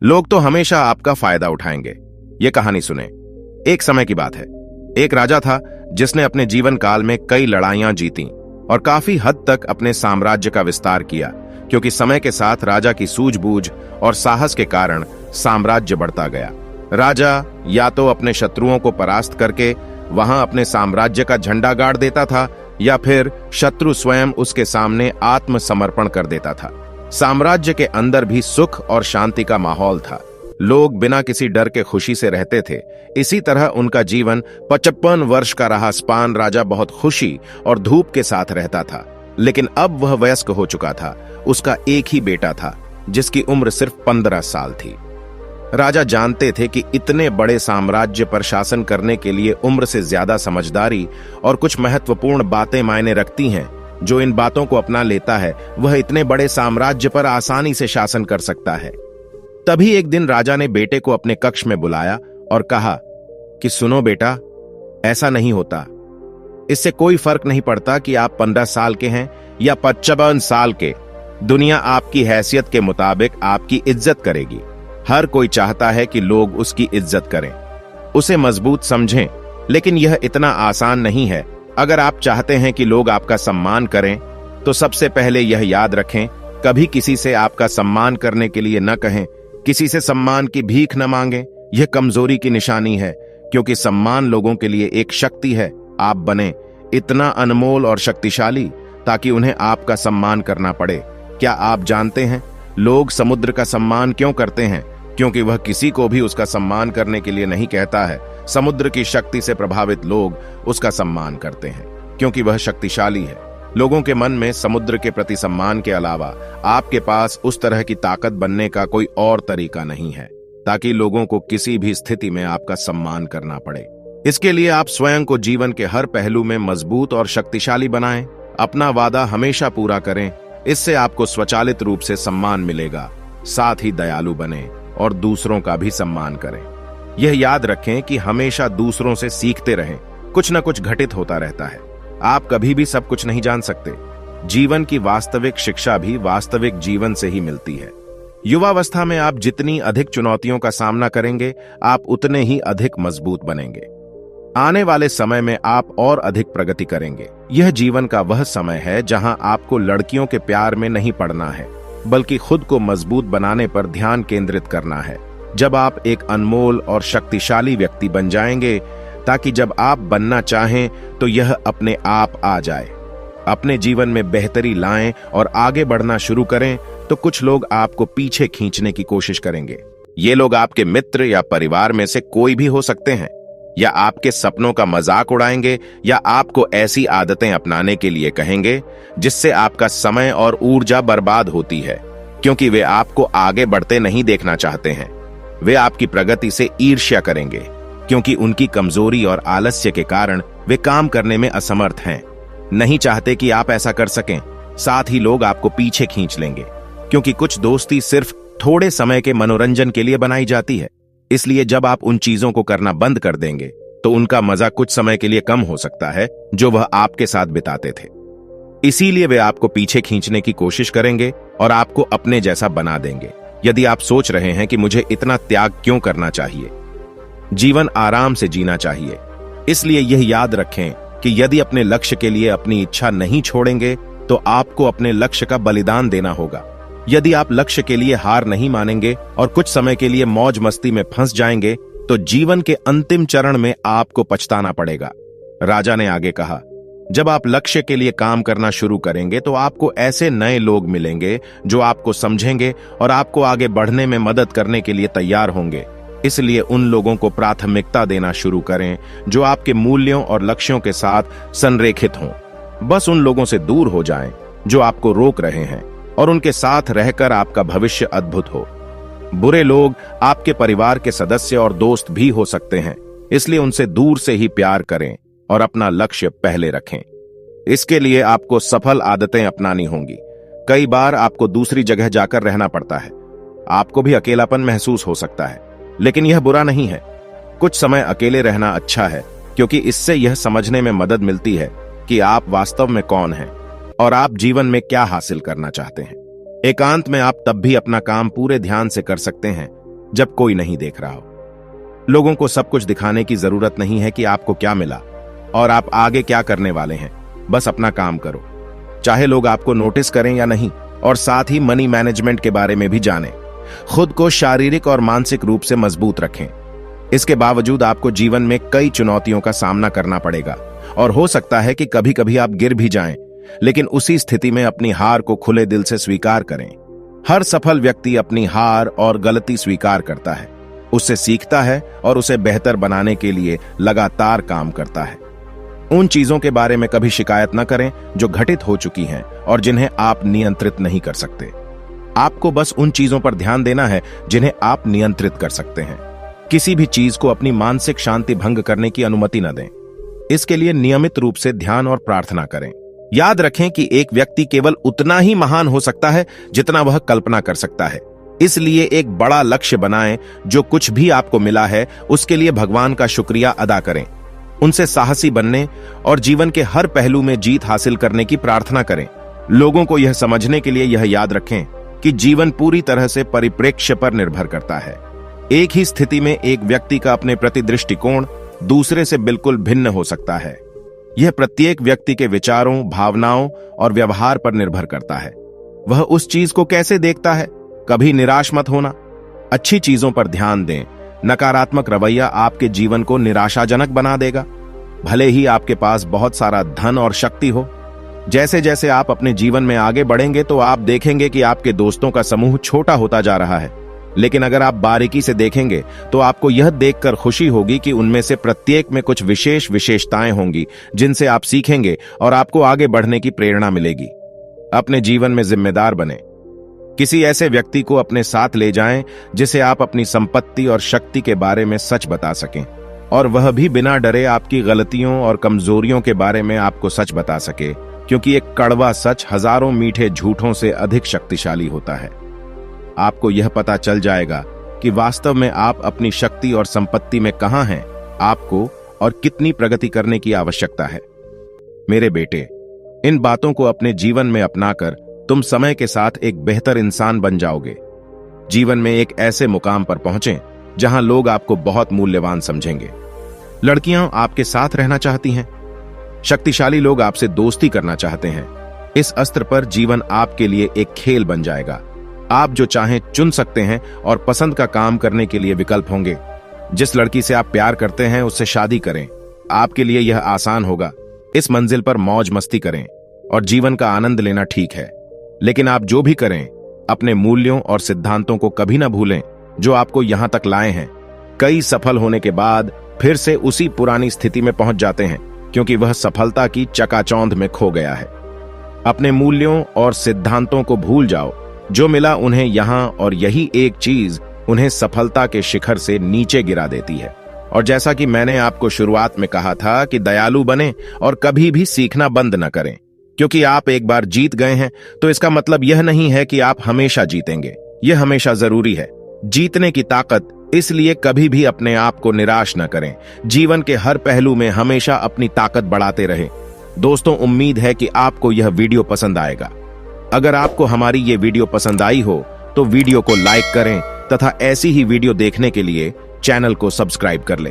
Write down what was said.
लोग तो हमेशा आपका फायदा उठाएंगे। ये कहानी सुने। एक समय की बात है। एक राजा था जिसने अपने जीवन काल में कई लड़ाइयां जीती और काफी हद तक अपने साम्राज्य का विस्तार किया, क्योंकि समय के साथ राजा की सूझबूझ और साहस के कारण साम्राज्य बढ़ता गया। राजा या तो अपने शत्रुओं को परास्त करके वहां अपने साम्राज्य का झंडा गाड़ देता था, या फिर शत्रु स्वयं उसके सामने आत्मसमर्पण कर देता था। साम्राज्य के अंदर भी सुख और शांति का माहौल था। लोग बिना किसी डर के खुशी से रहते थे। इसी तरह उनका जीवन 55 वर्ष का रहा। स्पान राजा बहुत खुशी और धूप के साथ रहता था, लेकिन अब वह वयस्क हो चुका था। उसका एक ही बेटा था जिसकी उम्र सिर्फ 15 साल थी। राजा जानते थे कि इतने बड़े साम्राज्य पर शासन करने के लिए उम्र से ज्यादा समझदारी और कुछ महत्वपूर्ण बातें मायने रखती हैं। जो इन बातों को अपना लेता है वह इतने बड़े साम्राज्य पर आसानी से शासन कर सकता है। तभी एक दिन राजा ने बेटे को अपने कक्ष में बुलाया और कहा कि सुनो बेटा, ऐसा नहीं होता। इससे कोई फर्क नहीं पड़ता कि आप 15 साल के हैं या 55 साल के। दुनिया आपकी हैसियत के मुताबिक आपकी इज्जत करेगी। हर कोई चाहता है कि लोग उसकी इज्जत करें, उसे मजबूत समझें, लेकिन यह इतना आसान नहीं है। अगर आप चाहते हैं कि लोग आपका सम्मान करें, तो सबसे पहले यह याद रखें, कभी किसी से आपका सम्मान करने के लिए न कहें। किसी से सम्मान की भीख न मांगें। यह कमजोरी की निशानी है, क्योंकि सम्मान लोगों के लिए एक शक्ति है। आप बने इतना अनमोल और शक्तिशाली ताकि उन्हें आपका सम्मान करना पड़े। क्या आप जानते हैं लोग समुद्र का सम्मान क्यों करते हैं? क्योंकि वह किसी को भी उसका सम्मान करने के लिए नहीं कहता है। समुद्र की शक्ति से प्रभावित लोग उसका सम्मान करते हैं, क्योंकि वह शक्तिशाली है। लोगों के मन में समुद्र के प्रति सम्मान के अलावा आपके पास उस तरह की ताकत बनने का कोई और तरीका नहीं है, ताकि लोगों को किसी भी स्थिति में आपका सम्मान करना पड़े। इसके लिए आप स्वयं को जीवन के हर पहलू में मजबूत और शक्तिशाली बनाएं। अपना वादा हमेशा पूरा करें। इससे आपको स्वचालित रूप से सम्मान मिलेगा। साथ ही दयालु बने और दूसरों का भी सम्मान करें। यह याद रखें कि हमेशा दूसरों से सीखते रहें। कुछ न कुछ घटित होता रहता है। आप कभी भी सब कुछ नहीं जान सकते। जीवन की वास्तविक शिक्षा भी वास्तविक जीवन से ही मिलती है। युवावस्था में आप जितनी अधिक चुनौतियों का सामना करेंगे, आप उतने ही अधिक मजबूत बनेंगे। आने वाले समय में आप और अधिक प्रगति करेंगे। यह जीवन का वह समय है जहां आपको लड़कियों के प्यार में नहीं पड़ना है, बल्कि खुद को मजबूत बनाने पर ध्यान केंद्रित करना है। जब आप एक अनमोल और शक्तिशाली व्यक्ति बन जाएंगे, ताकि जब आप बनना चाहें तो यह अपने आप आ जाए। अपने जीवन में बेहतरी लाएं और आगे बढ़ना शुरू करें, तो कुछ लोग आपको पीछे खींचने की कोशिश करेंगे। ये लोग आपके मित्र या परिवार में से कोई भी हो सकते हैं, या आपके सपनों का मजाक उड़ाएंगे, या आपको ऐसी आदतें अपनाने के लिए कहेंगे जिससे आपका समय और ऊर्जा बर्बाद होती है, क्योंकि वे आपको आगे बढ़ते नहीं देखना चाहते हैं। वे आपकी प्रगति से ईर्ष्या करेंगे, क्योंकि उनकी कमजोरी और आलस्य के कारण वे काम करने में असमर्थ हैं। नहीं चाहते कि आप ऐसा कर सकें। साथ ही लोग आपको पीछे खींच लेंगे, क्योंकि कुछ दोस्ती सिर्फ थोड़े समय के मनोरंजन के लिए बनाई जाती है। इसलिए जब आप उन चीजों को करना बंद कर देंगे, तो उनका मजा कुछ समय के लिए कम हो सकता है जो वह आपके साथ बिताते थे। इसीलिए वे आपको पीछे खींचने की कोशिश करेंगे और आपको अपने जैसा बना देंगे। यदि आप सोच रहे हैं कि मुझे इतना त्याग क्यों करना चाहिए, जीवन आराम से जीना चाहिए, इसलिए यह याद रखें कि यदि अपने लक्ष्य के लिए अपनी इच्छा नहीं छोड़ेंगे, तो आपको अपने लक्ष्य का बलिदान देना होगा। यदि आप लक्ष्य के लिए हार नहीं मानेंगे और कुछ समय के लिए मौज मस्ती में फंस जाएंगे, तो जीवन के अंतिम चरण में आपको पछताना पड़ेगा। राजा ने आगे कहा, जब आप लक्ष्य के लिए काम करना शुरू करेंगे, तो आपको ऐसे नए लोग मिलेंगे जो आपको समझेंगे और आपको आगे बढ़ने में मदद करने के लिए तैयार होंगे। इसलिए उन लोगों को प्राथमिकता देना शुरू करें जो आपके मूल्यों और लक्ष्यों के साथ संरेखित हों। बस उन लोगों से दूर हो जाएं जो आपको रोक रहे हैं, और उनके साथ रहकर आपका भविष्य अद्भुत हो। बुरे लोग आपके परिवार के सदस्य और दोस्त भी हो सकते हैं, इसलिए उनसे दूर से ही प्यार करें और अपना लक्ष्य पहले रखें। इसके लिए आपको सफल आदतें अपनानी होंगी। कई बार आपको दूसरी जगह जाकर रहना पड़ता है। आपको भी अकेलापन महसूस हो सकता है, लेकिन यह बुरा नहीं है। कुछ समय अकेले रहना अच्छा है, क्योंकि इससे यह समझने में मदद मिलती है कि आप वास्तव में कौन हैं और आप जीवन में क्या हासिल करना चाहते हैं। एकांत में आप तब भी अपना काम पूरे ध्यान से कर सकते हैं जब कोई नहीं देख रहा हो। लोगों को सब कुछ दिखाने की जरूरत नहीं है कि आपको क्या मिला और आप आगे क्या करने वाले हैं। बस अपना काम करो, चाहे लोग आपको नोटिस करें या नहीं। और साथ ही मनी मैनेजमेंट के बारे में भी जानें। खुद को शारीरिक और मानसिक रूप से मजबूत रखें। इसके बावजूद आपको जीवन में कई चुनौतियों का सामना करना पड़ेगा और हो सकता है कि कभी कभी आप गिर भी जाएं, लेकिन उसी स्थिति में अपनी हार को खुले दिल से स्वीकार करें। हर सफल व्यक्ति अपनी हार और गलती स्वीकार करता है, उससे सीखता है और उसे बेहतर बनाने के लिए लगातार काम करता है। उन चीजों के बारे में कभी शिकायत न करें जो घटित हो चुकी हैं और जिन्हें आप नियंत्रित नहीं कर सकते। आपको बस उन चीजों पर ध्यान देना है जिन्हें आप नियंत्रित कर सकते हैं। किसी भी चीज को अपनी मानसिक शांति भंग करने की अनुमति न दें। इसके लिए नियमित रूप से ध्यान और प्रार्थना करें। याद रखें कि एक व्यक्ति केवल उतना ही महान हो सकता है जितना वह कल्पना कर सकता है। इसलिए एक बड़ा लक्ष्य बनाएं। जो कुछ भी आपको मिला है उसके लिए भगवान का शुक्रिया अदा करें। उनसे साहसी बनने और जीवन के हर पहलू में जीत हासिल करने की प्रार्थना करें। लोगों को यह समझने के लिए यह याद रखें कि जीवन पूरी तरह से परिप्रेक्ष्य पर निर्भर करता है। एक ही स्थिति में एक व्यक्ति का अपने प्रति दृष्टिकोण दूसरे से बिल्कुल भिन्न हो सकता है। यह प्रत्येक व्यक्ति के विचारों, भावनाओं और व्यवहार पर निर्भर करता है। वह उस चीज को कैसे देखता है। कभी निराश मत होना, अच्छी चीजों पर ध्यान दें। नकारात्मक रवैया आपके जीवन को निराशाजनक बना देगा। भले ही आपके पास बहुत सारा धन और शक्ति हो, जैसे जैसे आप अपने जीवन में आगे बढ़ेंगे तो आप देखेंगे कि आपके दोस्तों का समूह छोटा होता जा रहा है। लेकिन अगर आप बारीकी से देखेंगे तो आपको यह देखकर खुशी होगी कि उनमें से प्रत्येक में कुछ विशेष विशेषताएं होंगी जिनसे आप सीखेंगे और आपको आगे बढ़ने की प्रेरणा मिलेगी। अपने जीवन में जिम्मेदार बने। किसी ऐसे व्यक्ति को अपने साथ ले जाएं जिसे आप अपनी संपत्ति और शक्ति के बारे में सच बता सकें और वह भी बिना डरे आपकी गलतियों और कमजोरियों के बारे में आपको सच बता सके, क्योंकि एक कड़वा सच हजारों मीठे झूठों से अधिक शक्तिशाली होता है। आपको यह पता चल जाएगा कि वास्तव में आप अपनी शक्ति और संपत्ति में कहां हैं, आपको और कितनी प्रगति करने की आवश्यकता है। मेरे बेटे, इन बातों को अपने जीवन में अपनाकर तुम समय के साथ एक बेहतर इंसान बन जाओगे। जीवन में एक ऐसे मुकाम पर पहुंचें जहां लोग आपको बहुत मूल्यवान समझेंगे। लड़कियां आपके साथ रहना चाहती हैं, शक्तिशाली लोग आपसे दोस्ती करना चाहते हैं। इस अस्त्र पर जीवन आपके लिए एक खेल बन जाएगा। आप जो चाहें चुन सकते हैं और पसंद का काम करने के लिए विकल्प होंगे। जिस लड़की से आप प्यार करते हैं उससे शादी करें, आपके लिए यह आसान होगा। इस मंजिल पर मौज मस्ती करें और जीवन का आनंद लेना ठीक है, लेकिन आप जो भी करें अपने मूल्यों और सिद्धांतों को कभी ना भूलें जो आपको यहां तक लाए हैं। कई सफल होने के बाद फिर से उसी पुरानी स्थिति में पहुंच जाते हैं क्योंकि वह सफलता की चकाचौंध में खो गया है। अपने मूल्यों और सिद्धांतों को भूल जाओ। जो मिला उन्हें यहां, और यही एक चीज उन्हें सफलता के शिखर से नीचे गिरा देती है। और जैसा कि मैंने आपको शुरुआत में कहा था कि दयालु बने और कभी भी सीखना बंद न करें, क्योंकि आप एक बार जीत गए हैं तो इसका मतलब यह नहीं है कि आप हमेशा जीतेंगे। यह हमेशा जरूरी है जीतने की ताकत। इसलिए कभी भी अपने आप को निराश न करें। जीवन के हर पहलू में हमेशा अपनी ताकत बढ़ाते रहें। दोस्तों, उम्मीद है कि आपको यह वीडियो पसंद आएगा। अगर आपको हमारी ये वीडियो पसंद आई हो तो वीडियो को लाइक करें तथा ऐसी ही वीडियो देखने के लिए चैनल को सब्सक्राइब कर लें।